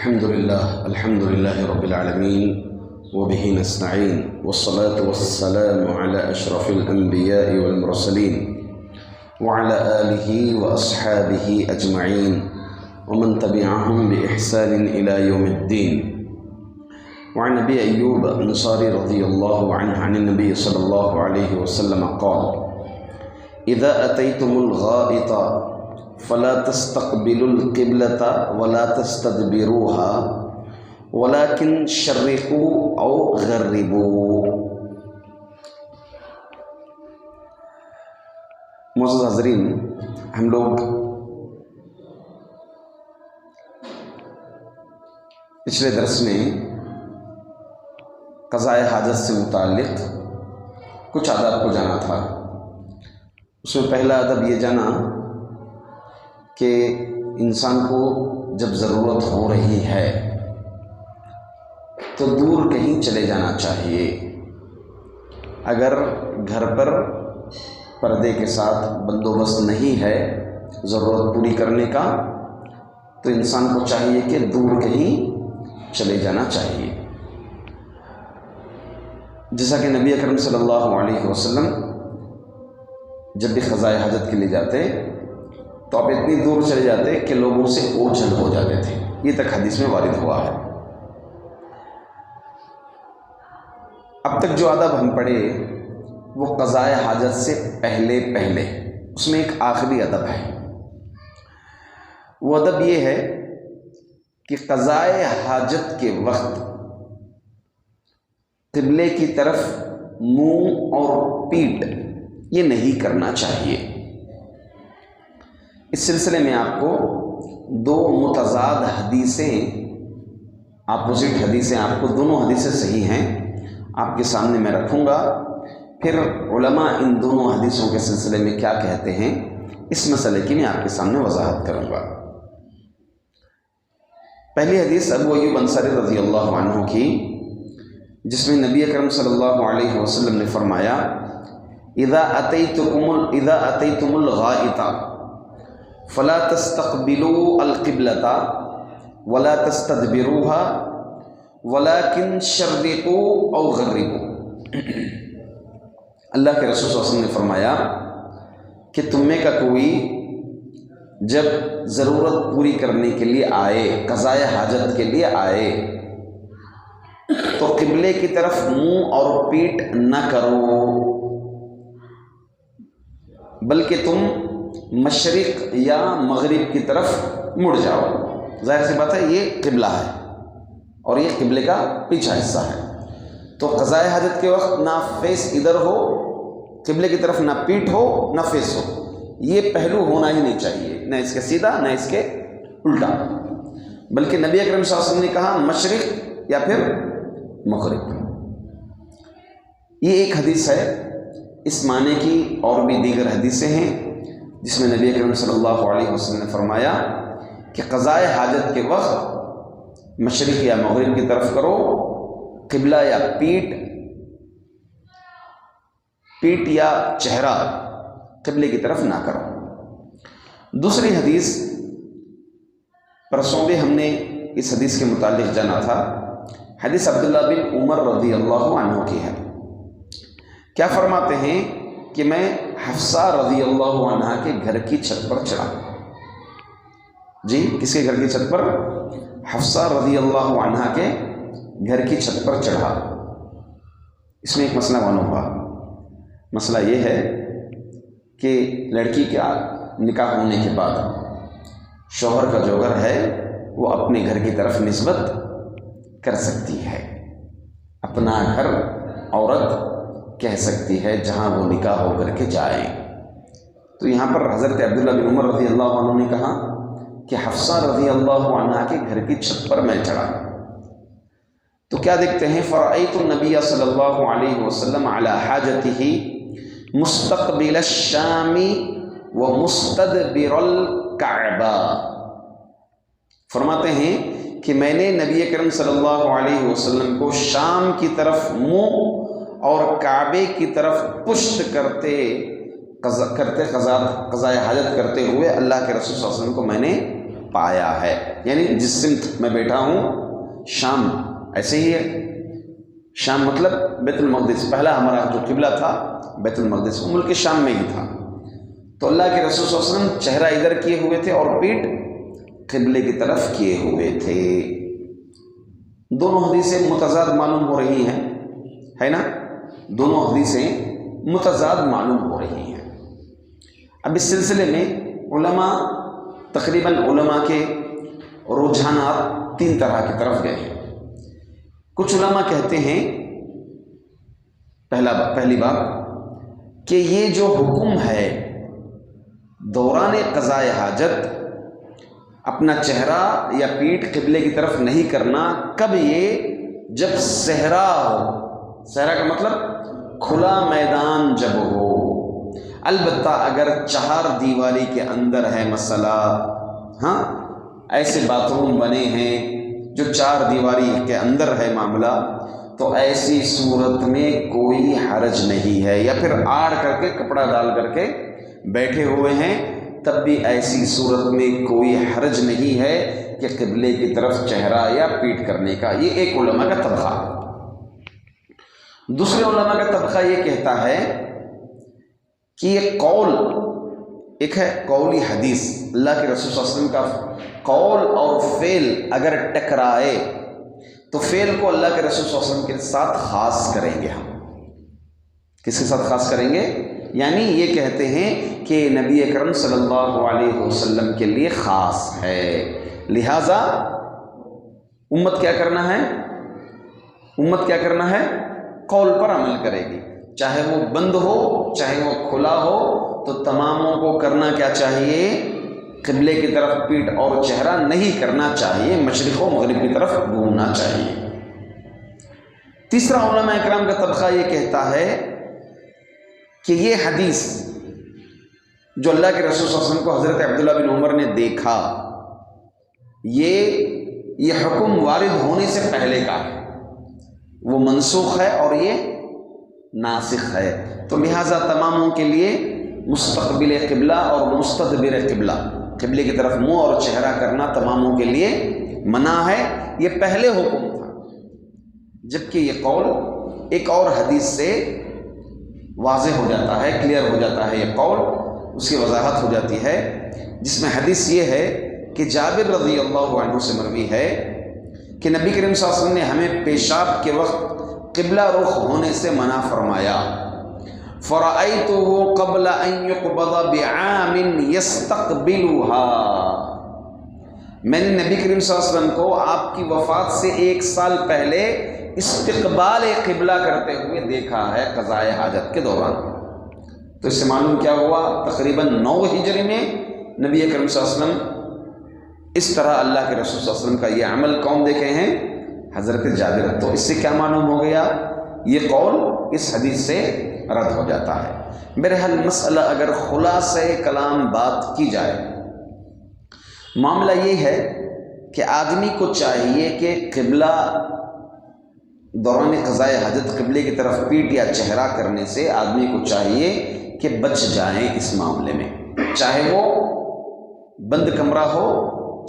الحمد لله رب العالمين وبه نستعين والصلاة والسلام على أشرف الأنبياء والمرسلين وعلى آله وأصحابه أجمعين ومن تبعهم بإحسان إلى يوم الدين. وعن أبي أيوب الأنصاري رضي الله عنه عن النبي صلى الله عليه وسلم قال: إذا أتيتم الغائط فلا تستقبلوا القبلة ولا تستدبروها ولكن شرقوا أو غربوا. معزز حاضرین، ہم لوگ پچھلے درس میں قضاء حاجت سے متعلق کچھ آداب کو جانا تھا. اس میں پہلا ادب یہ جانا کہ انسان کو جب ضرورت ہو رہی ہے تو دور کہیں چلے جانا چاہیے. اگر گھر پر پردے کے ساتھ بندوبست نہیں ہے ضرورت پوری کرنے کا تو انسان کو چاہیے کہ دور کہیں چلے جانا چاہیے. جیسا کہ نبی اکرم صلی اللہ علیہ وسلم جب بھی قضاء حاجت کے لیے جاتے تو آپ اتنی دور چلے جاتے کہ لوگوں سے اوجھل ہو جاتے تھے. یہ تک حدیث میں وارد ہوا ہے. اب تک جو آداب ہم پڑھے وہ قضاء حاجت سے پہلے اس میں ایک آخری ادب ہے. وہ ادب یہ ہے کہ قضاء حاجت کے وقت قبلے کی طرف منہ اور پیٹھ یہ نہیں کرنا چاہیے. اس سلسلے میں آپ کو دو متضاد حدیثیں، اپوزٹ حدیثیں، آپ کو دونوں حدیثیں صحیح ہیں آپ کے سامنے میں رکھوں گا. پھر علماء ان دونوں حدیثوں کے سلسلے میں کیا کہتے ہیں اس مسئلے کی میں آپ کے سامنے وضاحت کروں گا. پہلی حدیث ابو ایوب انصاری رضی اللہ عنہ کی، جس میں نبی اکرم صلی اللہ علیہ وسلم نے فرمایا: اذا اتیتم الغائط فلا تستقبلوا القبلة ولا تستدبروها ولكن شرقوا او غربوا. اللہ کے رسول صلی اللہ علیہ وسلم نے فرمایا کہ تم میں کا کوئی جب ضرورت پوری کرنے کے لیے آئے، قضاء حاجت کے لیے آئے، تو قبلے کی طرف منہ اور پیٹھ نہ کرو، بلکہ تم مشرق یا مغرب کی طرف مڑ جاؤ. ظاہر سی بات ہے یہ قبلہ ہے اور یہ قبلے کا پیچھا حصہ ہے. تو قضاء حاجت کے وقت نہ فیس ادھر ہو قبلے کی طرف، نہ پیٹھ ہو نہ فیس ہو. یہ پہلو ہونا ہی نہیں چاہیے، نہ اس کے سیدھا نہ اس کے الٹا. بلکہ نبی اکرم صلی اللہ علیہ وسلم نے کہا مشرق یا پھر مغرب. یہ ایک حدیث ہے. اس معنی کی اور بھی دیگر حدیثیں ہیں جس میں نبی اکرم صلی اللہ علیہ وسلم نے فرمایا کہ قضاء حاجت کے وقت مشرق یا مغرب کی طرف کرو، قبلہ یا پیٹھ یا چہرہ قبلے کی طرف نہ کرو. دوسری حدیث پرسوں بھی ہم نے اس حدیث کے متعلق جانا تھا. حدیث عبداللہ بن عمر رضی اللہ عنہ کی ہے. کیا فرماتے ہیں کہ میں حفصہ رضی اللہ عنہ کے گھر کی چھت پر چڑھا. جی، کس کے گھر کی چھت پر؟ حفصہ رضی اللہ عنہ کے گھر کی چھت پر چڑھا. اس میں ایک مسئلہ معلوم ہوا. مسئلہ یہ ہے کہ لڑکی کے نکاح ہونے کے بعد شوہر کا جو گھر ہے وہ اپنے گھر کی طرف نسبت کر سکتی ہے. اپنا گھر عورت کہہ سکتی ہے جہاں وہ نکاح ہو کر کے جائیں. تو یہاں پر حضرت عبداللہ بن عمر رضی اللہ عنہ نے کہا کہ حفصہ رضی اللہ عنہ کے گھر کی چھت پر میں چڑھا تو کیا دیکھتے ہیں؟ فرأیت النبی صلی اللہ علیہ وسلم علی حاجتہ مستقبل الشام ومستدبر الکعبہ. فرماتے ہیں کہ میں نے نبی کریم صلی اللہ علیہ وسلم کو شام کی طرف منہ اور کعبے کی طرف پشت کرتے قضاء حاجت کرتے ہوئے اللہ کے رسول صلی اللہ علیہ وسلم کو میں نے پایا ہے، یعنی جس سمت میں بیٹھا ہوں شام ایسے ہی ہے، شام مطلب بیت المقدس، پہلا ہمارا جو قبلہ تھا بیت المقدس، وہ ملک شام میں ہی تھا، تو اللہ کے رسول صلی اللہ علیہ وسلم چہرہ ادھر کیے ہوئے تھے اور پیٹھ قبلے کی طرف کیے ہوئے تھے۔ دونوں حدیثیں متضاد معلوم ہو رہی ہیں، ہے نا، دونوں حدیثیں متضاد معلوم ہو رہی ہیں۔ اب اس سلسلے میں تقریباً علماء کے رجحانات تین طرح کی طرف گئے ہیں۔ کچھ علماء کہتے ہیں پہلی بات کہ یہ جو حکم ہے دوران قضاء حاجت اپنا چہرہ یا پیٹھ قبلے کی طرف نہیں کرنا، کب یہ جب صحرا ہو، صحرا کا مطلب کھلا میدان جب ہو، البتہ اگر چہار دیواری کے اندر ہے مسئلہ، ہاں ایسے باتھ روم بنے ہیں جو چار دیواری کے اندر ہے معاملہ، تو ایسی صورت میں کوئی حرج نہیں ہے، یا پھر آڑ کر کے کپڑا ڈال کر کے بیٹھے ہوئے ہیں تب بھی ایسی صورت میں کوئی حرج نہیں ہے کہ قبلے کی طرف چہرہ یا پیٹھ کرنے کا۔ یہ ایک علماء کا طبقہ۔ دوسرے علماء کا طبقہ یہ کہتا ہے کہ یہ قول ایک ہے، قولی حدیث، اللہ کے رسول صلی اللہ علیہ وسلم کا قول اور فعل اگر ٹکرائے تو فعل کو اللہ کے رسول صلی اللہ علیہ وسلم کے ساتھ خاص کریں گے۔ ہم کس کے ساتھ خاص کریں گے؟ یعنی یہ کہتے ہیں کہ نبی اکرم صلی اللہ علیہ وسلم کے لیے خاص ہے، لہذا امت کیا کرنا ہے؟ امت کیا کرنا ہے؟ قول پر عمل کرے گی، چاہے وہ بند ہو چاہے وہ کھلا ہو، تو تماموں کو کرنا کیا چاہیے؟ قبلے کی طرف پیٹھ اور چہرہ نہیں کرنا چاہیے، مشرق و مغرب کی طرف گھومنا چاہیے۔ تیسرا علماء اکرام کا طبقہ یہ کہتا ہے کہ یہ حدیث جو اللہ کے رسول صلی اللہ علیہ وسلم کو حضرت عبداللہ بن عمر نے دیکھا، یہ حکم وارد ہونے سے پہلے کا ہے، وہ منسوخ ہے اور یہ ناسخ ہے، تو لہٰذا تماموں کے لیے مستقبل قبلہ اور مستدبر قبلہ، قبلے کی طرف منہ اور چہرہ کرنا تماموں کے لیے منع ہے، یہ پہلے حکم تھا، جبکہ یہ قول ایک اور حدیث سے واضح ہو جاتا ہے، کلیئر ہو جاتا ہے، یہ قول اس کی وضاحت ہو جاتی ہے، جس میں حدیث یہ ہے کہ جابر رضی اللہ عنہ سے مروی ہے کہ نبی کریم صلی اللہ علیہ وسلم نے ہمیں پیشاب کے وقت قبلہ رخ ہونے سے منع فرمایا، فَرَأَيْتُهُ قَبْلَ أَن يُقْبَضَ بِعَامٍ يَسْتَقْبِلُهَا، میں نے نبی کریم صلی اللہ علیہ وسلم کو آپ کی وفات سے 1 سال پہلے استقبال قبلہ کرتے ہوئے دیکھا ہے قضاء حاجت کے دوران۔ تو اس سے معلوم کیا ہوا؟ تقریباً 9 ہجری میں نبی کریم صلی اللہ علیہ وسلم اس طرح اللہ کے رسول صلی اللہ علیہ وسلم کا یہ عمل کون دیکھے ہیں؟ حضرت جابر۔ تو اس سے کیا معلوم ہو گیا؟ یہ قول اس حدیث سے رد ہو جاتا ہے۔ بہرحال مسئلہ اگر خلاصہ کلام بات کی جائے، معاملہ یہ ہے کہ آدمی کو چاہیے کہ قبلہ دوران قضاء حاجت قبلے کی طرف پیٹھ یا چہرہ کرنے سے آدمی کو چاہیے کہ بچ جائیں اس معاملے میں، چاہے وہ بند کمرہ ہو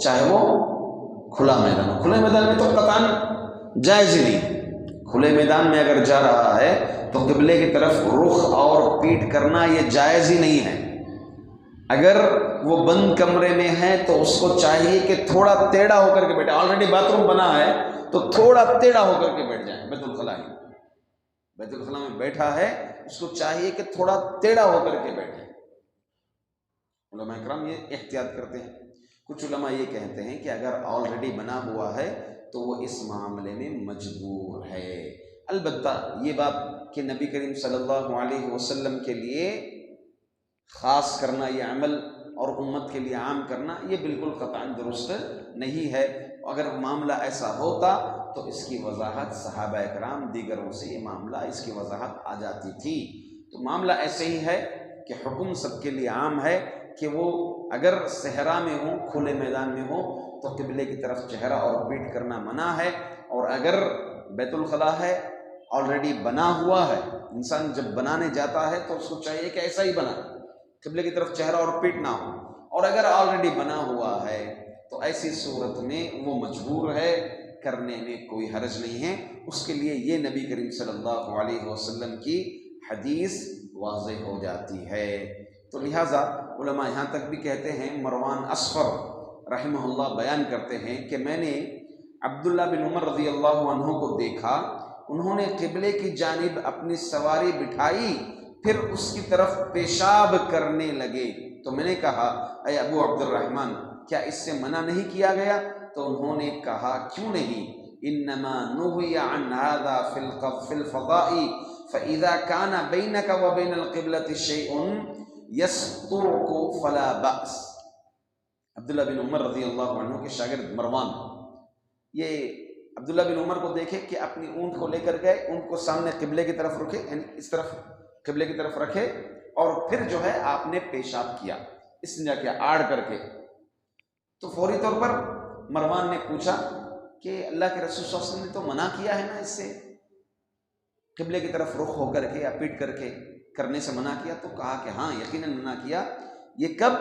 چاہے وہ کھلا میدان ہو۔ کھلے میدان میں تو قطعاً جائز ہی نہیں، کھلے میدان میں اگر جا رہا ہے تو قبلے کی طرف رخ اور پیٹھ کرنا یہ جائز ہی نہیں ہے۔ اگر وہ بند کمرے میں ہے تو اس کو چاہیے کہ تھوڑا ٹیڑھا ہو کر کے بیٹھے، آلریڈی باتھ روم بنا ہے تو تھوڑا ٹیڑھا ہو کر کے بیٹھ جائیں۔ بیت الخلاء میں بیٹھا ہے، اس کو چاہیے کہ تھوڑا ٹیڑھا ہو کر کے بیٹھے۔ علماء کرام یہ احتیاط کرتے ہیں۔ کچھ علماء یہ کہتے ہیں کہ اگر آلریڈی بنا ہوا ہے تو وہ اس معاملے میں مجبور ہے۔ البتہ یہ بات کہ نبی کریم صلی اللہ علیہ وسلم کے لیے خاص کرنا یہ عمل اور امت کے لیے عام کرنا یہ بالکل قطعاً درست نہیں ہے۔ اگر معاملہ ایسا ہوتا تو اس کی وضاحت صحابہ اکرام دیگروں سے یہ معاملہ اس کی وضاحت آ جاتی تھی۔ تو معاملہ ایسے ہی ہے کہ حکم سب کے لیے عام ہے کہ وہ اگر صحرا میں ہوں، کھلے میدان میں ہوں تو قبلے کی طرف چہرہ اور پیٹھ کرنا منع ہے، اور اگر بیت الخلاء ہے آلریڈی بنا ہوا ہے، انسان جب بنانے جاتا ہے تو اس کو چاہیے کہ ایسا ہی بنا، قبلے کی طرف چہرہ اور پیٹھ نہ ہو، اور اگر آلریڈی بنا ہوا ہے تو ایسی صورت میں وہ مجبور ہے، کرنے میں کوئی حرج نہیں ہے، اس کے لیے یہ نبی کریم صلی اللہ علیہ وسلم کی حدیث واضح ہو جاتی ہے۔ تو لہٰذا علماء یہاں تک بھی کہتے ہیں، مروان اصفر رحمہ اللہ بیان کرتے ہیں کہ میں نے عبداللہ بن عمر رضی اللہ عنہ کو دیکھا، انہوں نے قبلے کی جانب اپنی سواری بٹھائی، پھر اس کی طرف پیشاب کرنے لگے، تو میں نے کہا اے ابو عبد الرحمن، کیا اس سے منع نہیں کیا گیا؟ تو انہوں نے کہا کیوں نہیں، انما نہی عن هذا فی الفضاء فاذا كان بینک وبین القبلة شیء یسترک فلا بأس۔ عبداللہ بن عمر رضی اللہ عنہ کے شاگرد مروان، یہ عبداللہ بن عمر کو دیکھے کہ اپنی اونٹ کو لے کر گئے، اونٹ کو سامنے قبلے کی طرف رکھے، یعنی اس طرف قبلے کی طرف رکھے، اور پھر جو ہے آپ نے پیشاب کیا، استنجا کیا آڑ کر کے۔ تو فوری طور پر مروان نے پوچھا کہ اللہ کے رسول صلی اللہ علیہ وسلم نے تو منع کیا ہے نا اس سے، قبلے کی طرف رخ ہو کر کے یا پیٹ کر کے کرنے سے منع کیا؟ تو کہا کہ ہاں یقیناً منع کیا۔ یہ کب؟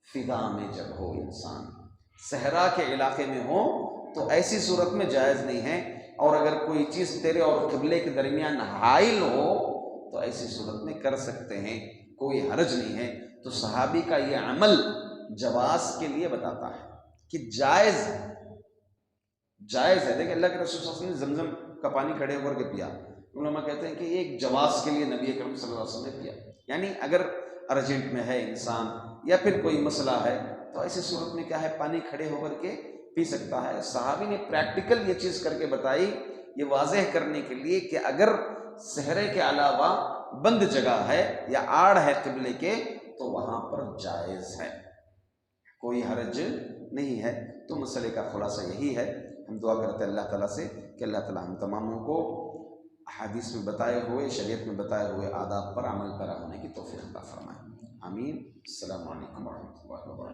فضا میں جب ہو، انسان صحرا کے علاقے میں ہو تو ایسی صورت میں جائز نہیں ہے، اور اگر کوئی چیز تیرے اور قبلے کے درمیان حائل ہو تو ایسی صورت میں کر سکتے ہیں، کوئی حرج نہیں ہے۔ تو صحابی کا یہ عمل جواز کے لیے بتاتا ہے کہ جائز ہے۔ دیکھیں اللہ کے رسول صلی اللہ علیہ وسلم نے زمزم کا پانی کھڑے ہو کر کے پیا، علماء کہتے ہیں کہ یہ ایک جواز کے لیے نبی اکرم صلی اللہ علیہ وسلم نے پیا، یعنی اگر ارجنٹ میں ہے انسان یا پھر کوئی مسئلہ ہے تو ایسی صورت میں کیا ہے، پانی کھڑے ہو کر کے پی سکتا ہے۔ صحابی نے پریکٹیکل یہ چیز کر کے بتائی، یہ واضح کرنے کے لیے کہ اگر صحرے کے علاوہ بند جگہ ہے یا آڑ ہے قبلے کے تو وہاں پر جائز ہے، کوئی حرج نہیں ہے۔ تو مسئلے کا خلاصہ یہی ہے۔ ہم دعا کرتے ہیں اللہ تعالیٰ سے کہ اللہ تعالیٰ ہم تماموں کو حدیث میں بتائے ہوئے، شریعت میں بتائے ہوئے آداب پر عمل پیرا ہونے کی توفیق عطا فرمائے، آمین۔ السلام علیکم ورحمۃ اللہ وبرکاتہ۔